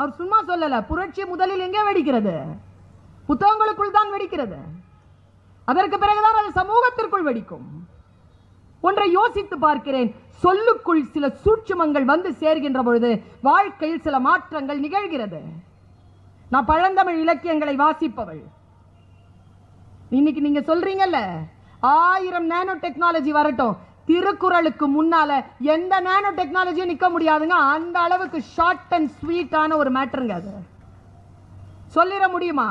அவர் சும்மா சொல்லல. புரட்சி முதலில் எங்கே வெடிக்கிறது? புத்தகங்களுக்குள் தான் வெடிக்கிறது. அதற்கு பிறகுதான் அது சமூகத்திற்குள் வெடிக்கும். ஒன்றை யோசித்து பார்க்கிறேன். சொல்லுக்குள் சில சூட்சுமங்கள் வந்து சேர்கின்ற பொழுது வாழ்க்கையில் சில மாற்றங்கள் நிகழ்கிறது. நான் பழந்தமிழ் இலக்கியங்களை வாசிப்பவள். இன்னைக்கு நீங்க சொல்றீங்கல்ல 1000 நானோ டெக்னாலஜி வரட்டும், திருக்குறளுக்கு முன்னால எந்த நானோ டெக்னாலஜியும் நிக்க முடியாதுங்க. அந்த அளவுக்கு ஷார்ட் அண்ட் ஸ்வீட்டான ஒரு மேட்டருங்க. அது சொல்லிட முடியுமா?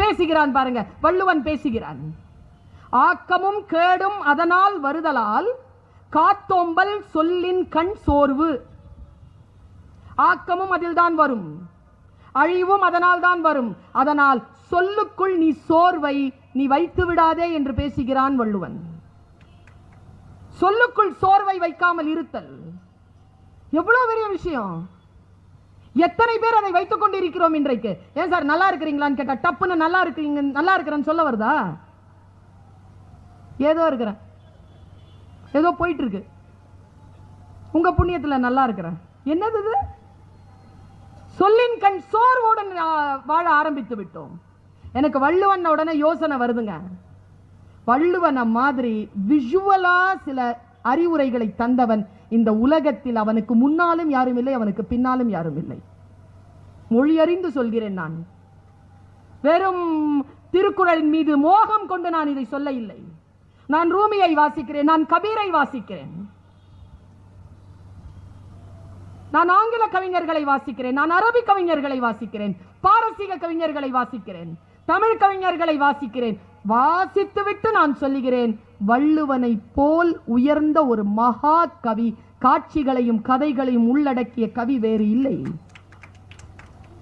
பேசுகிறான் பாருங்க, வள்ளுவன் பேசுகிறான். ஆக்கமும் கேடும் அதனால் வருதலால் காத்தோம்பல் சொல்லின் கண் சோர்வு. ஆக்கமும் அதில் தான் வரும், அழிவும் அதனால் தான் வரும். அதனால் சொல்லுக்குள் நீ சோர்வை நீ வைத்து விடாதே என்று பேசுகிறான் வள்ளுவன். சொல்லுக்குள் சோர்வை வைக்காமல் இருத்தல் எவ்வளவு பெரிய விஷயம். எத்தனை பேர் அதை வைத்துக் கொண்டிருக்கிறோம் இன்றைக்கு? ஏன் சார் நல்லா இருக்கிறீங்களான்னு கேட்டா டப்புன்னு நல்லா இருக்கிறீங்க, நல்லா இருக்கிறேன்னு சொல்ல வருதா? ஏதோ இருக்கிறேன், ஏதோ போயிட்டு இருக்கு, உங்க புண்ணியத்துல நல்லா இருக்கிறேன். என்னது இது? சொல்லின் கண் சோர்வுடன் வாழ ஆரம்பித்து விட்டோம். எனக்கு வள்ளுவன் உடனே யோசனை வருதுங்க. வள்ளுவன் மாதிரி விஷுவலா சில அறிவுரைகளை தந்தவன் இந்த உலகத்தில். அவனுக்கு முன்னாலும் யாரும் இல்லை, அவனுக்கு பின்னாலும் யாரும் இல்லை. மொழி அறிந்து சொல்கிறேன். நான் வெறும் திருக்குறளின் மீது மோகம் கொண்டு நான் இதை சொல்ல இல்லை. நான் ரூமியை வாசிக்கிறேன், நான் கபீரை வாசிக்கிறேன், நான் ஆங்கில கவிஞர்களை வாசிக்கிறேன், நான் அரபி கவிஞர்களை வாசிக்கிறேன், பாரசீக கவிஞர்களை வாசிக்கிறேன், தமிழ் கவிஞர்களை வாசிக்கிறேன். வாசித்துவிட்டு நான் சொல்லுகிறேன், வள்ளுவனை போல் உயர்ந்த ஒரு மகா கவி, காட்சிகளையும் கதைகளையும் உள்ளடக்கிய கவி வேறு இல்லை.